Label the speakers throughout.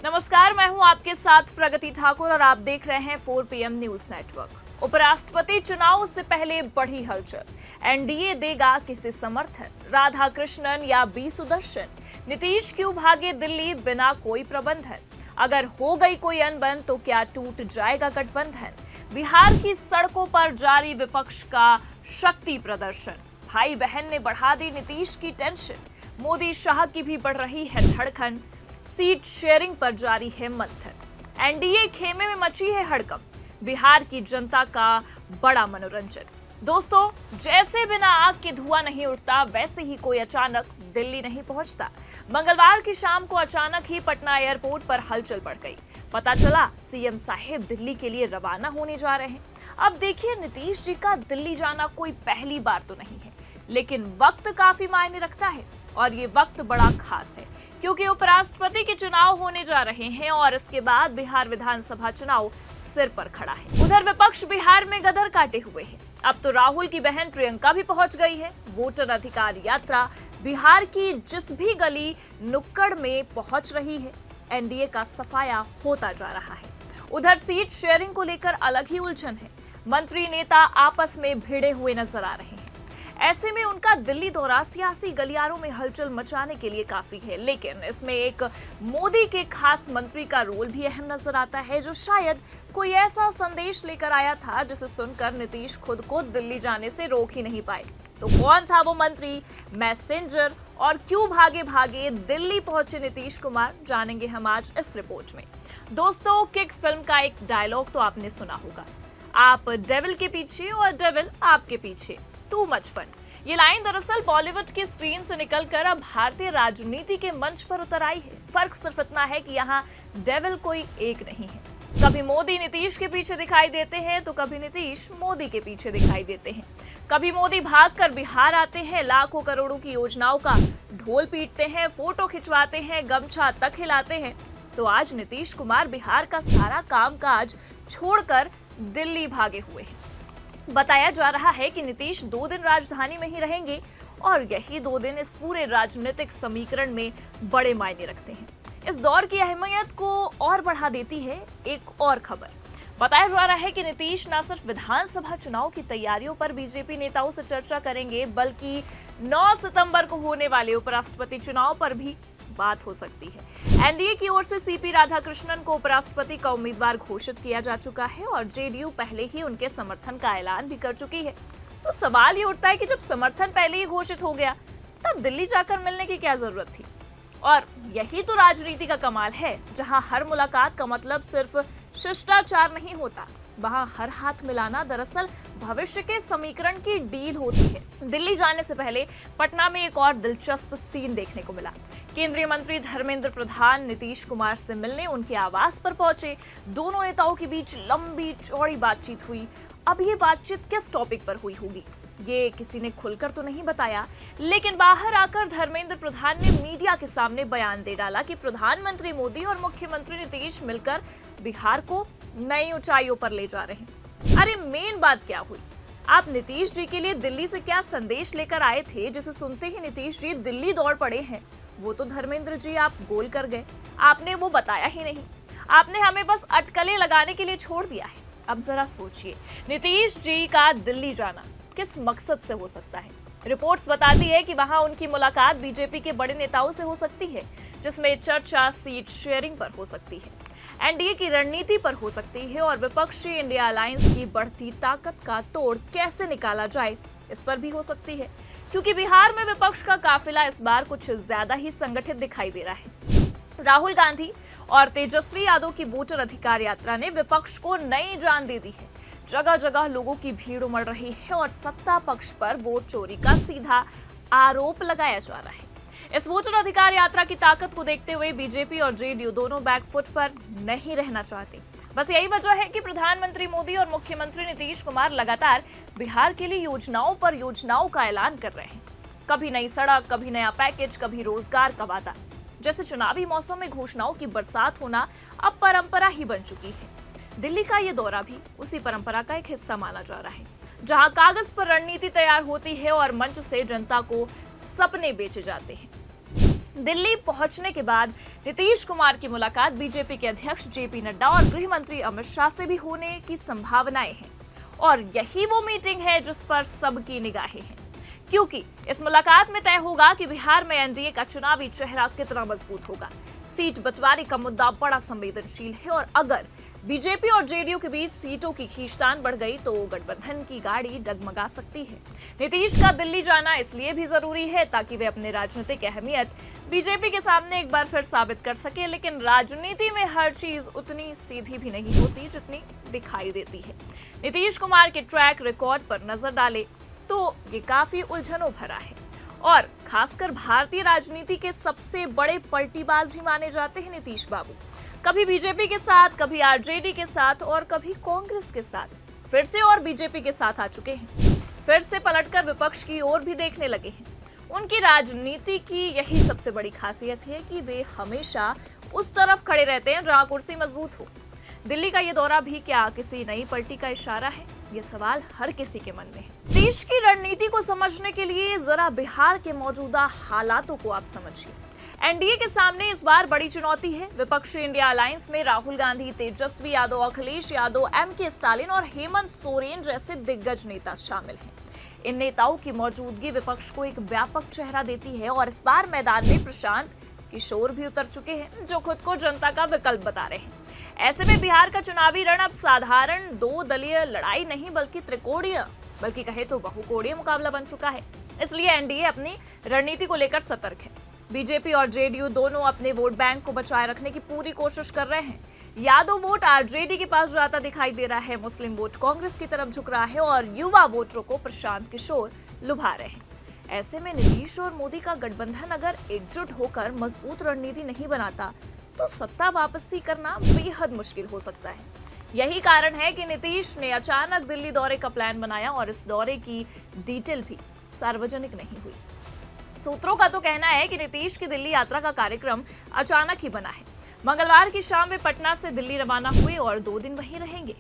Speaker 1: नमस्कार, मैं हूं आपके साथ प्रगति ठाकुर और आप देख रहे हैं 4 PM न्यूज नेटवर्क। उपराष्ट्रपति चुनाव से पहले बढ़ी हलचल। एनडीए देगा किसे समर्थन, राधा कृष्णन या बी सुदर्शन? नीतीश क्यों भागे दिल्ली बिना कोई प्रबंधन? अगर हो गई कोई अनबन तो क्या टूट जाएगा गठबंधन? बिहार की सड़कों पर जारी विपक्ष का शक्ति प्रदर्शन। भाई बहन ने बढ़ा दी नीतीश की टेंशन। मोदी शाह की भी बढ़ रही है धड़कन। सीट शेयरिंग पर जारी है मंथन। एनडीए खेमे में मची है हड़कंप। बिहार की जनता का बड़ा मनोरंजन। दोस्तों, जैसे बिना आग के धुआं नहीं उठता, वैसे ही कोई अचानक दिल्ली नहीं पहुंचता। मंगलवार की शाम को अचानक ही पटना एयरपोर्ट पर हलचल बढ़ गई। पता चला सीएम साहिब दिल्ली के लिए रवाना होने जा रहे हैं। अब देखिए, नीतीश जी का दिल्ली जाना कोई पहली बार तो नहीं है, लेकिन वक्त काफी मायने रखता है और ये वक्त बड़ा खास है क्योंकि उपराष्ट्रपति के चुनाव होने जा रहे हैं और इसके बाद बिहार विधानसभा चुनाव सिर पर खड़ा है। उधर विपक्ष बिहार में गदर काटे हुए है। अब तो राहुल की बहन प्रियंका भी पहुंच गई है। वोटर अधिकार यात्रा बिहार की जिस भी गली नुक्कड़ में पहुंच रही है, एनडीए का सफाया होता जा रहा है। उधर सीट शेयरिंग को लेकर अलग ही उलझन है। मंत्री नेता आपस में भिड़े हुए नजर आ रहे हैं। ऐसे में उनका दिल्ली दौरा सियासी गलियारों में हलचल मचाने के लिए काफी है, लेकिन इसमें एक मोदी के खास मंत्री का रोल भी अहम नजर आता है, जो शायद कोई ऐसा संदेश लेकर आया था जिसे सुनकर नीतीश खुद को दिल्ली जाने से रोक ही नहीं पाए। तो कौन था वो मंत्री, मैसेंजर, और क्यों भागे भागे दिल्ली पहुंचे नीतीश कुमार, जानेंगे हम आज इस रिपोर्ट में। दोस्तों, किक फिल्म का एक डायलॉग तो आपने सुना होगा, आप डेविल के पीछे और डेविल आपके पीछे, टू मच फन। ये लाइन दरअसल बॉलीवुड की स्क्रीन से निकलकर अब भारतीय राजनीति के मंच पर उतर आई है। फर्क सिर्फ इतना है कि यहाँ डेविल कोई एक नहीं है। कभी मोदी नीतीश के पीछे दिखाई देते हैं तो कभी नीतीश मोदी के पीछे दिखाई देते हैं। कभी मोदी भागकर बिहार आते हैं, लाखों करोड़ों की योजनाओं का ढोल पीटते हैं, फोटो खिंचवाते हैं, गमछा तक हिलाते हैं। तो आज नीतीश कुमार बिहार का सारा कामकाज छोड़कर दिल्ली भागे हुए हैं। बताया जा रहा है कि नीतीश 2 दिन राजधानी में ही रहेंगे और यही 2 दिन इस पूरे राजनीतिक समीकरण में बड़े मायने रखते हैं। इस दौर की अहमियत को और बढ़ा देती है एक और खबर। बताया जा रहा है कि नीतीश न सिर्फ विधानसभा चुनाव की तैयारियों पर बीजेपी नेताओं से चर्चा करेंगे, बल्कि 9 सितंबर को होने वाले उपराष्ट्रपति चुनाव पर भी बात हो सकती है। एनडीए की ओर से सीपी राधाकृष्णन को उपराष्ट्रपति का उम्मीदवार घोषित किया जा चुका है और जेडीयू पहले ही उनके समर्थन का ऐलान भी कर चुकी है। तो सवाल ये उठता है कि जब समर्थन पहले ही घोषित हो गया, तब दिल्ली जाकर मिलने की क्या जरूरत थी? और यही तो राजनीति का कमाल है, जहां हर मुलाकात का मतलब सिर्फ शिष्टाचार नहीं होता, वहां हर हाथ मिलाना दरअसल भविष्य के समीकरण की डील होती है। दिल्ली जाने से पहले पटना में एक और दिलचस्प सीन देखने को मिला। केंद्रीय मंत्री धर्मेंद्र प्रधान नीतीश कुमार से मिलने उनके आवास पर पहुंचे। दोनों नेताओं के बीच लंबी चौड़ी बातचीत हुई। अब ये बातचीत किस टॉपिक पर हुई होगी, ये किसी ने खुलकर तो नहीं बताया, लेकिन बाहर आकर धर्मेंद्र प्रधान ने मीडिया के सामने बयान दे डाला कि प्रधानमंत्री मोदी और मुख्यमंत्री नीतीश मिलकर बिहार को नई ऊंचाइयों पर ले जा रहे हैं। अरे मेन बात क्या हुई? आप नीतीश जी के लिए दिल्ली से क्या संदेश लेकर आए थे, जिसे सुनते ही नीतीश जी दिल्ली दौड़ पड़े हैं? वो तो धर्मेंद्र जी आप गोल कर गए। आपने वो बताया ही नहीं। आपने हमें बस अटकलें लगाने के लिए छोड़ दिया है। अब जरा सोचिए, नीतीश जी का दिल्ली जाना किस मकसद से हो सकता है? रिपोर्ट्स बताती है कि वहां उनकी मुलाकात बीजेपी के बड़े नेताओं से हो सकती है, जिसमें चर्चा सीट शेयरिंग पर हो सकती है, एनडीए की रणनीति पर हो सकती है और विपक्षी इंडिया अलायंस की बढ़ती ताकत का तोड़ कैसे निकाला जाए, इस पर भी हो सकती है। क्योंकि बिहार में विपक्ष का काफिला इस बार कुछ ज्यादा ही संगठित दिखाई दे रहा है। राहुल गांधी और तेजस्वी यादव की वोटर अधिकार यात्रा ने विपक्ष को नई जान दे दी है। जगह जगह लोगों की भीड़ उमड़ रही है और सत्ता पक्ष पर वोट चोरी का सीधा आरोप लगाया जा रहा है। इस वोटर अधिकार यात्रा की ताकत को देखते हुए बीजेपी और जेडीयू दोनों बैकफुट पर नहीं रहना चाहते। बस यही वजह है कि प्रधानमंत्री मोदी और मुख्यमंत्री नीतीश कुमार लगातार बिहार के लिए योजनाओं पर योजनाओं का ऐलान कर रहे हैं। कभी नई सड़क, कभी नया पैकेज, कभी रोजगार का वादा। जैसे चुनावी मौसम में घोषणाओं की बरसात होना अब परंपरा ही बन चुकी है। दिल्ली का ये दौरा भी उसी परंपरा का एक हिस्सा माना जा रहा है, जहां कागज पर रणनीति तैयार होती है और मंच से जनता को सपने बेचे जाते हैं। दिल्ली पहुंचने के बाद नीतीश कुमार की मुलाकात बीजेपी के अध्यक्ष जेपी नड्डा और गृह मंत्री अमित शाह से भी होने की संभावनाएं हैं और यही वो मीटिंग है जिस पर सबकी निगाहें हैं, क्योंकि इस मुलाकात में तय होगा कि बिहार में एनडीए का चुनावी चेहरा कितना मजबूत होगा। सीट बंटवारे का मुद्दा बड़ा संवेदनशील है और अगर बीजेपी और जेडीयू के बीच सीटों की खींचतान बढ़ गई तो गठबंधन की गाड़ी डगमगा सकती है। नीतीश का दिल्ली जाना इसलिए भी जरूरी है ताकि वे अपने राजनीतिक अहमियत बीजेपी के सामने एक बार फिर साबित कर सके, लेकिन राजनीति में हर चीज उतनी सीधी भी नहीं होती जितनी दिखाई देती है। नीतीश कुमार के ट्रैक रिकॉर्ड पर नजर डाले तो ये काफी उलझनों भरा है और खासकर भारतीय राजनीति के सबसे बड़े पलटीबाज भी माने जाते हैं नीतीश बाबू। कभी बीजेपी के साथ, कभी आरजेडी के साथ और कभी कांग्रेस के साथ, फिर से और बीजेपी के साथ आ चुके हैं, फिर से पलटकर विपक्ष की ओर भी देखने लगे हैं। उनकी राजनीति की यही सबसे बड़ी खासियत है कि वे हमेशा उस तरफ खड़े रहते हैं जहां कुर्सी मजबूत हो। दिल्ली का ये दौरा भी क्या किसी नई पार्टी का इशारा है? ये सवाल हर किसी के मन में है। देश की रणनीति को समझने के लिए जरा बिहार के मौजूदा हालातों को आप समझिए। एनडीए के सामने इस बार बड़ी चुनौती है। विपक्षी इंडिया अलायंस में राहुल गांधी, तेजस्वी यादव, अखिलेश यादव, एमके स्टालिन और हेमंत सोरेन जैसे दिग्गज नेता शामिल हैं। इन नेताओं की मौजूदगी विपक्ष को एक व्यापक चेहरा देती है और इस बार मैदान में प्रशांत किशोर भी उतर चुके हैं जो खुद को जनता का विकल्प बता रहे हैं। ऐसे में बिहार का चुनावी रण अब साधारण दो दलीय लड़ाई नहीं बल्कि त्रिकोणीय, बल्कि कहे तो बहुकोणीय मुकाबला बन चुका है। इसलिए एनडीए अपनी रणनीति को लेकर सतर्क है। बीजेपी और जेडीयू दोनों अपने वोट बैंक को बचाए रखने की पूरी कोशिश कर रहे हैं। यादव वोट आरजेडी के पास जाता दिखाई दे रहा है, मुस्लिम वोट कांग्रेस की तरफ झुक रहा है और युवा वोटरों को प्रशांत किशोर लुभा रहे हैं। ऐसे में नीतीश और मोदी का गठबंधन अगर एकजुट होकर मजबूत रणनीति नहीं बनाता तो सत्ता वापसी करना बेहद मुश्किल हो सकता है। यही कारण है कि नीतीश ने अचानक दिल्ली दौरे का प्लान बनाया और इस दौरे की डिटेल भी सार्वजनिक नहीं हुई। सूत्रों का तो कहना है कि नीतीश की दिल्ली यात्रा का कार्यक्रम अचानक ही बना है। मंगलवार की शाम वे पटना से दिल्ली रवाना हुए और 2 दिन वहीं रहेंगे।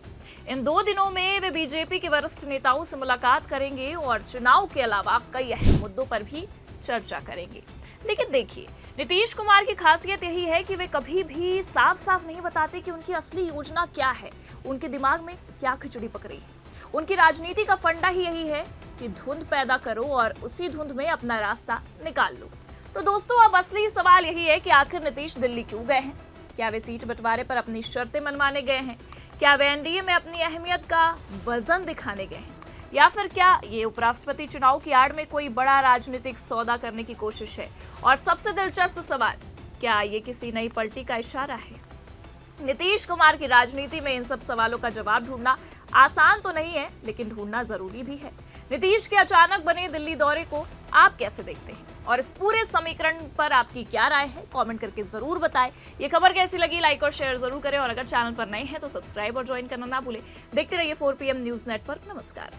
Speaker 1: इन 2 दिनों में वे बीजेपी के वरिष्ठ नेताओं से मुलाकात करेंगे और चुनाव के अलावा कई अहम मुद्दों पर भी चर्चा करेंगे। लेकिन देखिए, नीतीश कुमार की खासियत यही है कि वे कभी भी साफ साफ नहीं बताते कि उनकी असली योजना क्या है, उनके दिमाग में क्या खिचड़ी पक रही है। उनकी राजनीति का फंडा ही यही है कि धुंध पैदा करो और उसी धुंध में अपना रास्ता निकाल लो। तो दोस्तों, अब असली सवाल यही है कि आखिर नीतीश दिल्ली क्यों गए हैं? क्या वे सीट बंटवारे पर अपनी शर्तें मनवाने गए हैं? क्या वे एनडीए में अपनी अहमियत का वजन दिखाने गए हैं? या फिर क्या ये उपराष्ट्रपति चुनाव की आड़ में कोई बड़ा राजनीतिक सौदा करने की कोशिश है? और सबसे दिलचस्प सवाल, क्या ये किसी नई पार्टी का इशारा है? नीतीश कुमार की राजनीति में इन सब सवालों का जवाब ढूंढना आसान तो नहीं है, लेकिन ढूंढना जरूरी भी है। नीतीश के अचानक बने दिल्ली दौरे को आप कैसे देखते हैं और इस पूरे समीकरण पर आपकी क्या राय है? कमेंट करके जरूर बताएं। ये खबर कैसी लगी लाइक और शेयर जरूर करें और अगर चैनल पर नए हैं तो सब्सक्राइब और ज्वाइन करना ना भूलें। देखते रहिए 4 PM न्यूज नेटवर्क। नमस्कार।